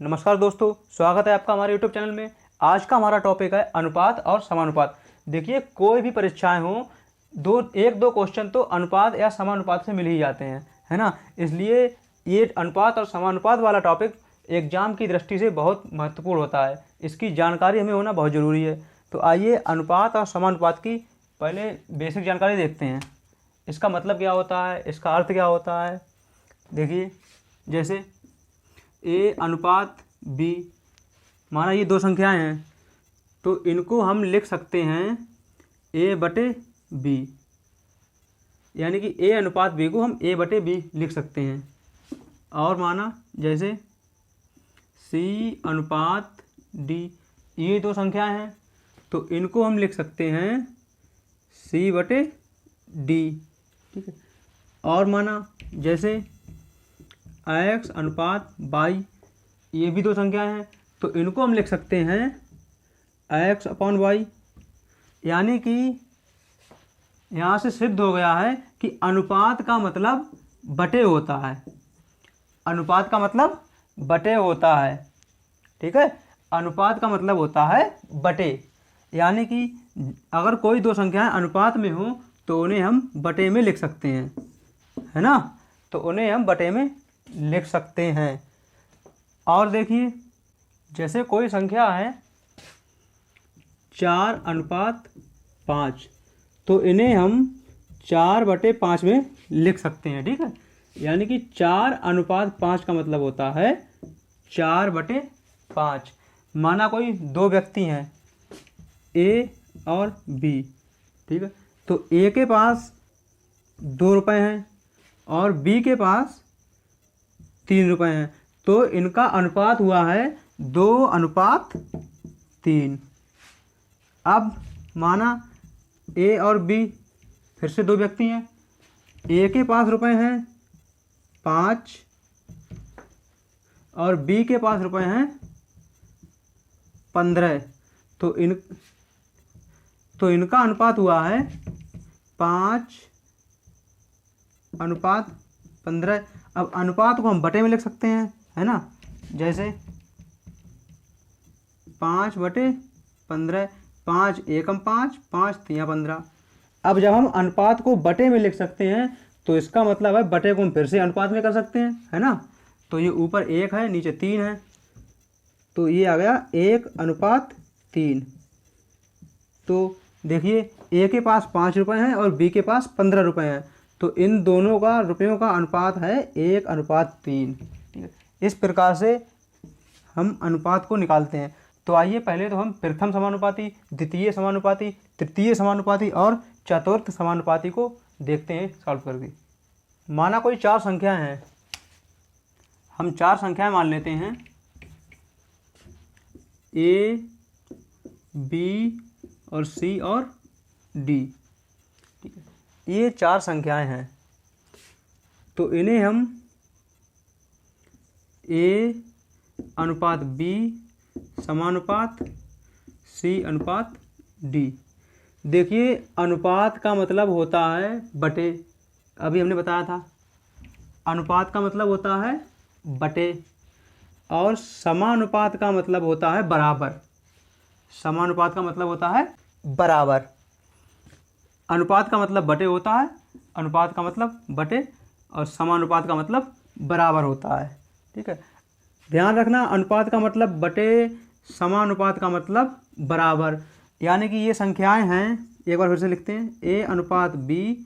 नमस्कार दोस्तों, स्वागत है आपका हमारे YouTube चैनल में। आज का हमारा टॉपिक है अनुपात और समानुपात। देखिए, कोई भी परीक्षाएं हों, एक दो क्वेश्चन तो अनुपात या समानुपात से मिल ही जाते हैं, है ना। इसलिए ये अनुपात और समानुपात वाला टॉपिक एग्जाम की दृष्टि से बहुत महत्वपूर्ण होता है। इसकी जानकारी हमें होना बहुत ज़रूरी है। तो आइए अनुपात और समानुपात की पहले बेसिक जानकारी देखते हैं। इसका मतलब क्या होता है, इसका अर्थ क्या होता है। देखिए, जैसे ए अनुपात बी, माना ये दो संख्याएं हैं, तो इनको हम लिख सकते हैं ए बटे बी, यानी कि ए अनुपात बी को हम ए बटे बी लिख सकते हैं। और माना जैसे सी अनुपात डी, ये दो संख्याएं हैं, तो इनको हम लिख सकते हैं सी बटे डी, ठीक है। और माना जैसे एक्स अनुपात वाई, ये भी दो संख्याएं हैं, तो इनको हम लिख सकते हैं एक्स अपॉन वाई। यानी कि यहाँ से सिद्ध हो गया है कि अनुपात का मतलब बटे होता है। अनुपात का मतलब बटे होता है, ठीक है। अनुपात का मतलब होता है बटे, यानी कि अगर कोई दो संख्याएं अनुपात में हो तो उन्हें हम बटे में लिख सकते हैं, है ना। तो उन्हें हम बटे में लिख सकते हैं। और देखिए, जैसे कोई संख्या है 4 अनुपात 5, तो इन्हें हम 4 बटे 5 में लिख सकते हैं, ठीक है। यानी कि 4 अनुपात 5 का मतलब होता है 4 बटे 5। माना कोई दो व्यक्ति हैं ए और बी, ठीक है। तो ए के पास 2 रुपये हैं और बी के पास 3 रुपये हैं, तो इनका अनुपात हुआ है 2 अनुपात 3। अब माना ए और बी फिर से दो व्यक्ति हैं, ए के पास रुपए हैं 5 और बी के पास रुपए हैं 15, तो इनका अनुपात हुआ है 5 अनुपात 15। अब अनुपात को हम बटे में लिख सकते हैं, है ना। जैसे 5 बटे 15, 5 एकम 5, 5 तिया 15। अब जब हम अनुपात को बटे में लिख सकते हैं तो इसका मतलब है बटे को हम फिर से अनुपात में कर सकते हैं, है ना। तो ये ऊपर 1 है, नीचे 3 है, तो ये आ गया 1 अनुपात 3। तो देखिए, ए के पास 5 रुपये हैं और बी के पास 15 रुपये हैं, तो इन दोनों का रुपयों का अनुपात है 1 अनुपात 3, ठीक है। इस प्रकार से हम अनुपात को निकालते हैं। तो आइए पहले तो हम प्रथम समानुपाती, द्वितीय समानुपाती, तृतीय समानुपाती और चतुर्थ समानुपाती को देखते हैं सॉल्व करके। माना कोई 4 संख्याएं हैं, हम 4 संख्याएं मान लेते हैं ए, बी और सी और डी, ठीक है। ये 4 संख्याएं हैं, तो इन्हें हम ए अनुपात बी समानुपात सी अनुपात डी। देखिए, अनुपात का मतलब होता है बटे, अभी हमने बताया था। अनुपात का मतलब होता है बटे, और समानुपात का मतलब होता है बराबर। समानुपात का मतलब होता है बराबर। अनुपात का मतलब बटे होता है, अनुपात का मतलब बटे, और समानुपात का मतलब बराबर होता है, ठीक है। ध्यान रखना, अनुपात का मतलब बटे, समानुपात का मतलब बराबर। यानी कि ये संख्याएं हैं, एक बार फिर से लिखते हैं, ए अनुपात बी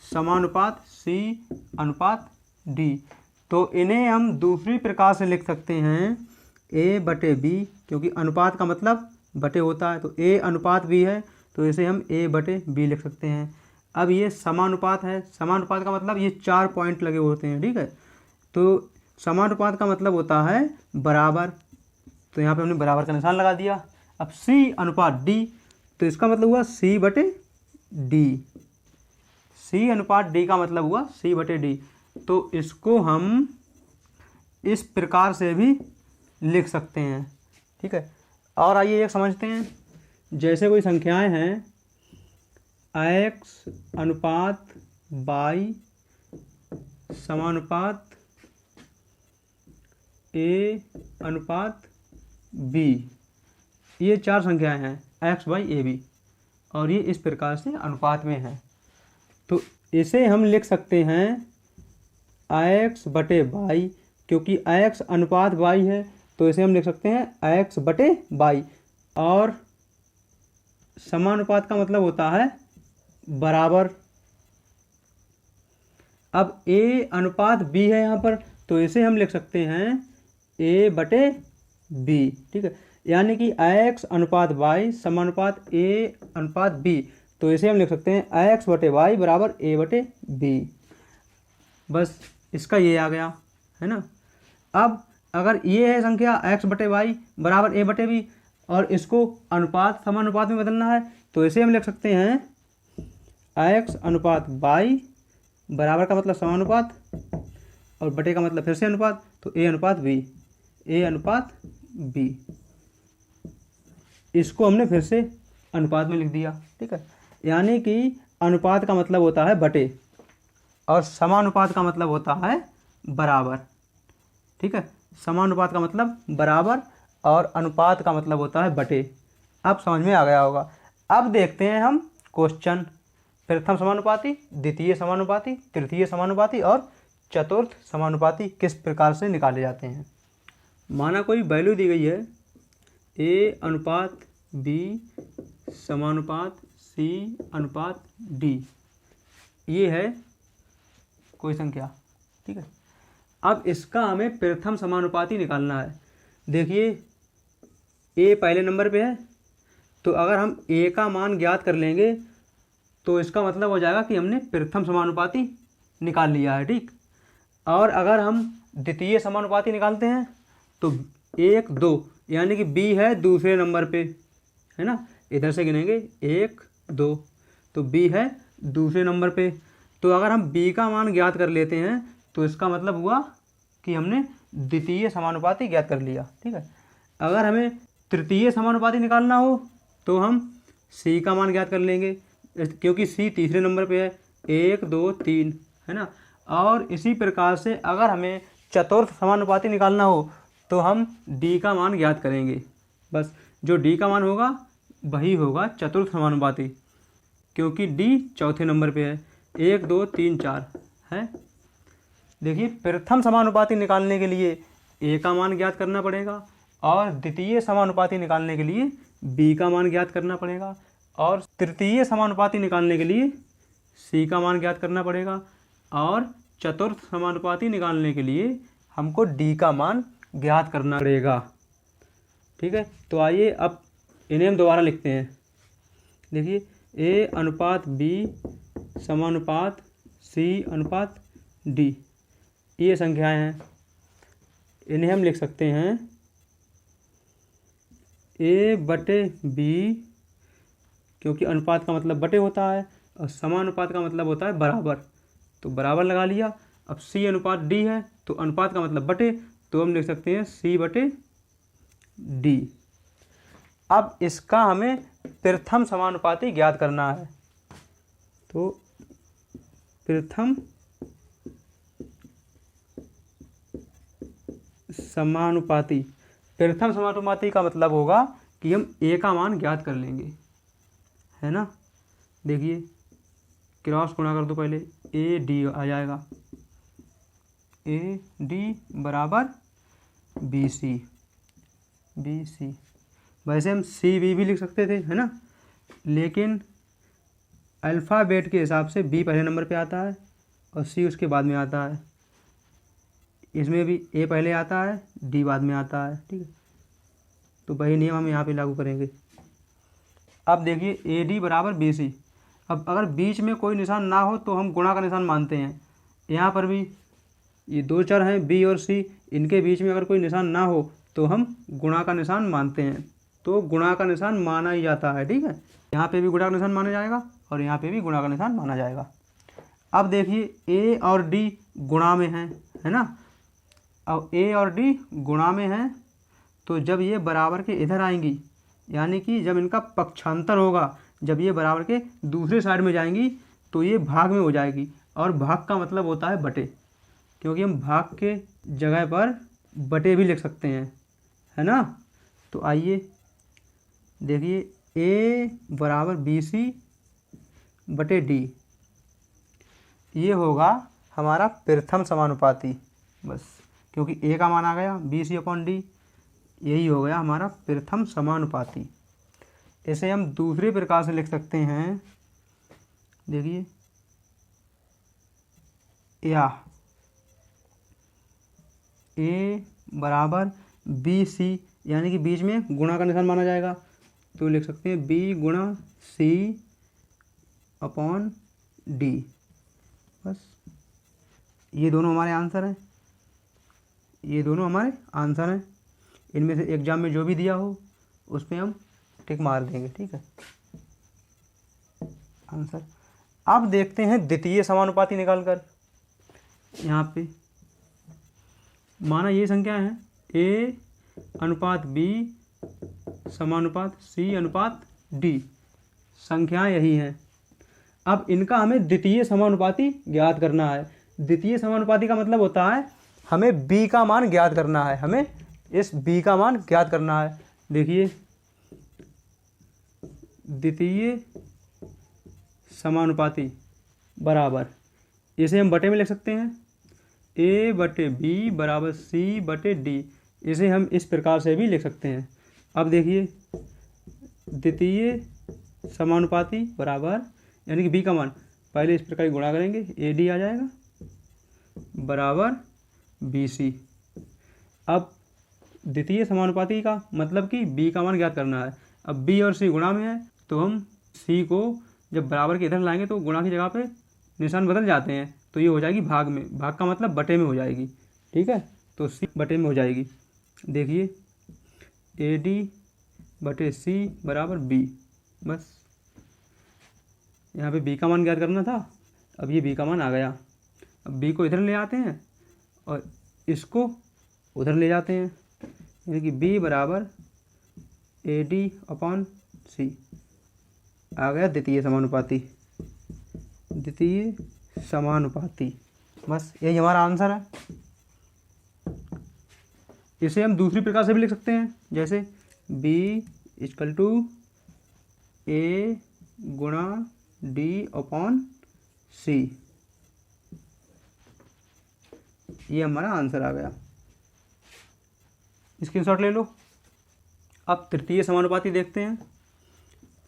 समानुपात सी अनुपात डी। तो इन्हें हम दूसरी प्रकार से लिख सकते हैं ए बटे बी, क्योंकि अनुपात का मतलब बटे होता है, तो ए अनुपात बी है, तो इसे हम ए बटे बी लिख सकते हैं। अब ये समानुपात है, समानुपात का मतलब ये 4 पॉइंट लगे होते हैं, ठीक है। तो समानुपात का मतलब होता है बराबर, तो यहाँ पे हमने बराबर का निशान लगा दिया। अब सी अनुपात डी, तो इसका मतलब हुआ सी बटे डी। सी अनुपात डी का मतलब हुआ सी बटे डी, तो इसको हम इस प्रकार से भी लिख सकते हैं, ठीक है। और आइए एक समझते हैं, जैसे कोई संख्याएं हैं एक्स अनुपात वाई समानुपात ए अनुपात बी, ये 4 संख्याएं हैं x/ab और ये इस प्रकार से अनुपात में है। तो इसे हम लिख सकते हैं x/y, क्योंकि x अनुपात y है तो इसे हम लिख सकते हैं x/y। और समानुपात का मतलब होता है बराबर। अब a अनुपात b है यहाँ पर, तो इसे हम लिख सकते हैं a/b। ठीक है, यानी कि x अनुपात y समानुपात a अनुपात b, तो इसे हम लिख सकते हैं x/y बराबर a/b। बस इसका ये आ गया, है ना। अब अगर ये है संख्या x/y बराबर a/b और इसको अनुपात समानुपात में बदलना है, तो इसे हम लिख सकते हैं x अनुपात y बराबर का मतलब समानुपात और बटे का मतलब फिर से अनुपात, तो a अनुपात b। इसको हमने फिर से अनुपात में लिख दिया। ठीक है, यानी कि अनुपात का मतलब होता है बटे और समानुपात का मतलब होता है बराबर। ठीक है, समानुपात का मतलब बराबर और अनुपात का मतलब होता है बटे। अब समझ में आ गया होगा। अब देखते हैं हम क्वेश्चन। प्रथम समानुपाती, द्वितीय समानुपाती, तृतीय समानुपाती और चतुर्थ समानुपाती किस प्रकार से निकाले जाते हैं। माना कोई वैल्यू दी गई है a अनुपात b समानुपात c अनुपात d, ये है कोई संख्या। ठीक है, अब इसका हमें प्रथम समानुपाती निकालना है। देखिए a पहले नंबर पे है, तो अगर हम a का मान ज्ञात कर लेंगे तो इसका मतलब हो जाएगा कि हमने प्रथम समानुपाती निकाल लिया है। ठीक, और अगर हम द्वितीय समानुपाती निकालते हैं तो 1 2, यानी कि b है दूसरे नंबर पे, है ना। इधर से गिनेंगे 1 2, तो b है दूसरे नंबर पे। तो अगर हम b का मान ज्ञात कर लेते हैं तो इसका मतलब हुआ कि हमने द्वितीय समानुपाती ज्ञात कर लिया। ठीक है, अगर हमें तृतीय समानुपाती निकालना हो तो हम c का मान ज्ञात कर लेंगे, क्योंकि c तीसरे नंबर पे है, 1 2 3, है ना। और इसी प्रकार से अगर हमें चतुर्थ समानुपाती निकालना हो तो हम d का मान ज्ञात करेंगे। बस जो d का मान होगा वही होगा चतुर्थ समानुपाती, क्योंकि d चौथे नंबर पे है, 1 2 3 4 है। देखिए प्रथम समानुपाती निकालने के लिए a का मान ज्ञात करना पड़ेगा और द्वितीय समानुपाती निकालने के लिए b का मान ज्ञात करना पड़ेगा और तृतीय समानुपाती निकालने के लिए c का मान ज्ञात करना पड़ेगा और चतुर्थ समानुपाती निकालने के लिए हमको d का मान ज्ञात करना पड़ेगा। ठीक है, तो आइए अब इन्हें हम दोबारा लिखते हैं। देखिए a अनुपात b समानुपात c अनुपात d, ये संख्याएं हैं। इन्हें हम लिख सकते हैं a/b, क्योंकि अनुपात का मतलब बटे होता है और समानुपात का मतलब होता है बराबर, तो बराबर लगा लिया। अब c अनुपात d है तो अनुपात का मतलब बटे, तो हम लिख सकते हैं c/d। अब इसका हमें प्रथम समानुपाती ज्ञात करना है, तो प्रथम समानुपाती, प्रथम समानुपाती का मतलब होगा कि हम a का मान ज्ञात कर लेंगे, है ना। देखिए क्रॉस गुणा कर दो, पहले AD आ जाएगा, AD बराबर BC। वैसे हम CB भी लिख सकते थे, है ना, लेकिन अल्फ़ाबेट के हिसाब से B पहले नंबर पे आता है और C उसके बाद में आता है। इसमें भी A पहले आता है, D बाद में आता है। ठीक है, तो वही नियम हम यहाँ पे लागू करेंगे। अब देखिए AD बराबर BC। अब अगर बीच में कोई निशान ना हो तो हम गुणा का निशान मानते हैं। यहाँ पर भी ये दो चर हैं B और C, इनके बीच में अगर कोई निशान ना हो तो हम गुणा का निशान मानते हैं, तो गुणा का निशान माना ही जाता है। ठीक है, यहाँ पे भी गुणा का निशान माना जाएगा और यहाँ पे भी गुणा का निशान माना जाएगा। अब देखिए A और D गुणा में है ना। अब A और D गुणा में हैं, तो जब ये बराबर के इधर आएंगी, यानी कि जब इनका पक्षांतर होगा, जब ये बराबर के दूसरे साइड में जाएंगी तो ये भाग में हो जाएगी, और भाग का मतलब होता है बटे, क्योंकि हम भाग के जगह पर बटे भी लिख सकते हैं, है ना। तो आइए देखिए, ए बराबर बी सी बटे डी, ये होगा हमारा प्रथम समानुपाती। बस, क्योंकि ए का मान आ गया बी सी अपॉन डी, यही हो गया हमारा प्रथम समानुपाती। इसे हम दूसरे प्रकार से लिख सकते हैं, देखिए, या ए बराबर बी सी, यानी कि बीच में गुणा का निशान माना जाएगा, तो लिख सकते हैं बी गुणा सी अपॉन डी। बस, ये दोनों हमारे आंसर हैं, ये दोनों हमारे आंसर हैं। इनमें से एग्जाम में जो भी दिया हो उस पर हम टिक मार देंगे, ठीक है, आंसर। अब देखते हैं द्वितीय समानुपाती निकालकर। यहाँ पे माना ये संख्या है ए अनुपात बी समानुपात सी अनुपात डी, संख्याएं यही हैं। अब इनका हमें द्वितीय समानुपाती ज्ञात करना है। द्वितीय समानुपाती का मतलब होता है हमें b का मान ज्ञात करना है, हमें इस b का मान ज्ञात करना है। देखिए, द्वितीय समानुपाती बराबर, इसे हम बटे में लिख सकते हैं a बटे बी बराबर c बटे डी, इसे हम इस प्रकार से भी लिख सकते हैं। अब देखिए, द्वितीय समानुपाती बराबर, यानी कि b का मान पहले इस प्रकार गुणा करेंगे, AD आ जाएगा बराबर BC। अब द्वितीय समानुपाती का मतलब कि b का मान ज्ञात करना है। अब b और c गुणा में है, तो हम c को जब बराबर के इधर लाएंगे तो गुणा की जगह पे निशान बदल जाते हैं, तो ये हो जाएगी भाग में, भाग का मतलब बटे में हो जाएगी, ठीक है, तो c बटे में हो जाएगी। देखिए, AD बटे c बराबर b। बस, यहाँ पे b का मान ज्ञात करना था, अब ये b का मान आ गया। अब b को इधर ले आते हैं और इसको उधर ले जाते हैं, यानी कि b बराबर AD अपॉन c आ गया द्वितीय समानुपाती, द्वितीय समानुपाती। बस, यही हमारा आंसर है। इसे हम दूसरी प्रकार से भी लिख सकते हैं, जैसे b इक्वल टू a गुणा d अपॉन c, ये हमारा आंसर आ गया। स्क्रीनशॉट ले लो। अब तृतीय समानुपाती देखते हैं।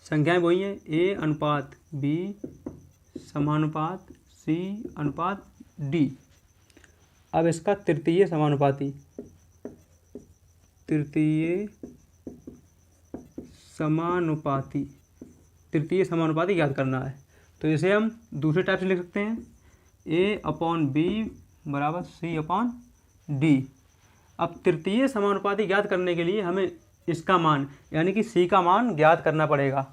संख्याएं वही हैं, a अनुपात b समानुपात c अनुपात d। अब इसका तृतीय समानुपाती, तृतीय समानुपाती, तृतीय समानुपाती ज्ञात करना है, तो इसे हम दूसरे टाइप से लिख सकते हैं, a अपॉन b बराबर c अपॉन d। अब तृतीय समानुपाती ज्ञात करने के लिए हमें इसका मान, यानी कि c का मान ज्ञात करना पड़ेगा,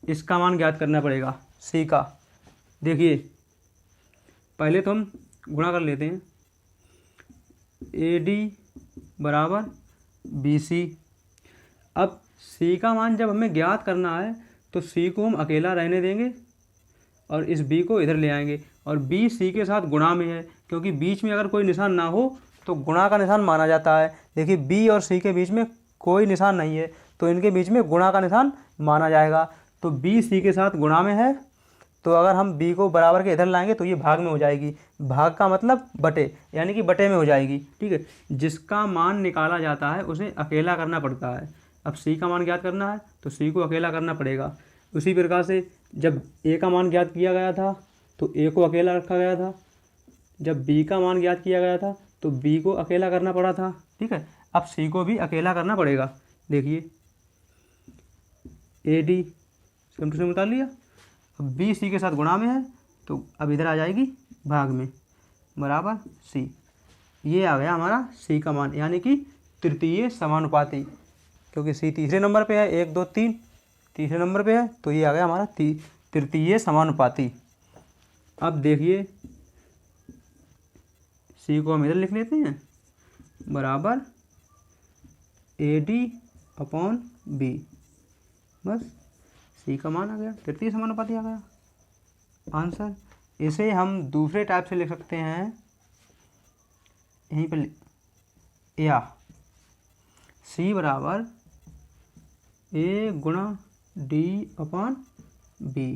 इसका मान ज्ञात करना पड़ेगा c का। देखिए, पहले तो हम गुणा कर लेते हैं, AD बराबर BC। अब c का मान जब हमें ज्ञात करना है तो c को हम अकेला रहने देंगे और इस b को इधर ले आएंगे, और b c के साथ गुणा में है, क्योंकि बीच में अगर कोई निशान ना हो तो गुणा का निशान माना जाता है। देखिए, b और c के बीच में कोई निशान नहीं है, तो इनके बीच में गुणा का निशान माना जाएगा। तो b c के साथ गुणा में है, तो अगर हम b को बराबर के इधर लाएंगे तो ये भाग में हो जाएगी, भाग का मतलब बटे, यानी कि बटे में हो जाएगी, ठीक है। जिसका मान निकाला जाता है उसे अकेला करना पड़ता है। अब c का मान ज्ञात करना है तो c को अकेला करना पड़ेगा। उसी प्रकार से जब a का मान ज्ञात किया गया था तो a को अकेला रखा गया था, जब b का मान ज्ञात किया गया था तो b को अकेला करना पड़ा था, ठीक है। अब c को भी अकेला करना पड़ेगा। देखिए, AD सेम टू सेम उतार लिया, अब b c के साथ गुणा में है तो अब इधर आ जाएगी भाग में बराबर c। ये आ गया हमारा c का मान, यानी कि तृतीय समानुपाती, क्योंकि c तीसरे नंबर पे है, 1 2 3 तीसरे नंबर पे है, तो ये आ गया हमारा तृतीय समानुपाती। अब देखिए, c को हम इधर लिख लेते हैं बराबर AD अपॉन b। बस, c का मान आ गया, तृतीय समानुपाती आ गया आंसर। इसे हम दूसरे टाइप से लिख सकते हैं, यहीं पर या सी बराबर ए गुणा डी अपॉन बी।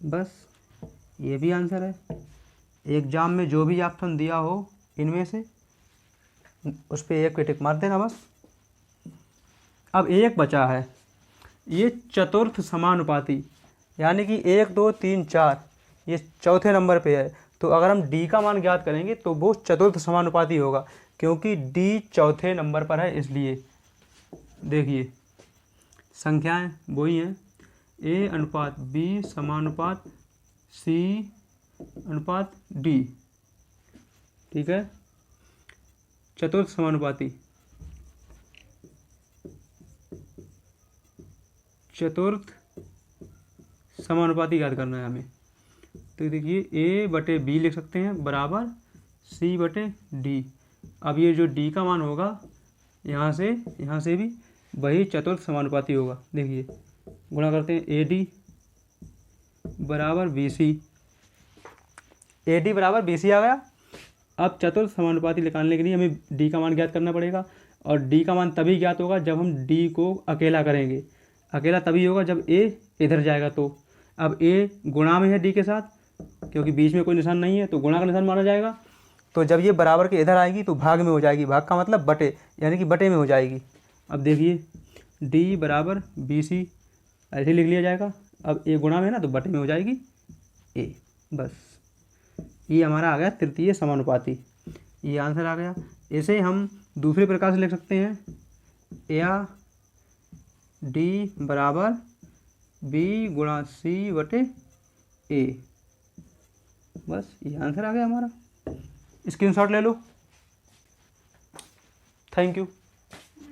बस ये भी आंसर है। एग्जाम में जो भी ऑप्शन दिया हो इनमें से उस पर एक पे टिक मार देना बस। अब एक बचा है, ये चतुर्थ समानुपाती, यानी कि 1 2 3 4 ये चौथे नंबर पे है। तो अगर हम डी का मान ज्ञात करेंगे तो वो चतुर्थ समानुपाती होगा, क्योंकि डी चौथे नंबर पर है। इसलिए देखिए संख्याएं वही हैं, ए अनुपात बी समानुपात सी अनुपात डी। ठीक है, चतुर्थ समानुपाती, चतुर्थ समानुपाती याद करना है हमें। तो देखिए ए बटे बी लिख सकते हैं बराबर सी बटे डी। अब ये जो डी का मान होगा यहाँ से भी वही चतुर्थ समानुपाती होगा। देखिए गुणा करते हैं, ए डी बराबर बी सी, ए डी बराबर बी सी आ गया। अब चतुर्थ समानुपाती निकालने के लिए हमें डी का मान ज्ञात करना पड़ेगा, और डी का मान तभी ज्ञात होगा जब हम डी को अकेला करेंगे। अकेला तभी होगा जब ए इधर जाएगा तो। अब ए गुणा में है डी के साथ, क्योंकि बीच में कोई निशान नहीं है तो गुणा का निशान माना जाएगा। तो जब ये बराबर के इधर आएगी तो भाग में हो जाएगी, भाग का मतलब बटे, यानी कि बटे में हो जाएगी। अब देखिए डी बराबर बी सी ऐसे लिख लिया जाएगा। अब ए गुणा में है ना तो बटे में हो जाएगी ए। बस ये हमारा आ गया तृतीय समानुपाती, ये आंसर आ गया। इसे हम दूसरे प्रकार से लिख सकते हैं, या डी बराबर बी गुणा सी बटे ए। बस ये आंसर आ गया हमारा। स्क्रीनशॉट ले लो। Thank you.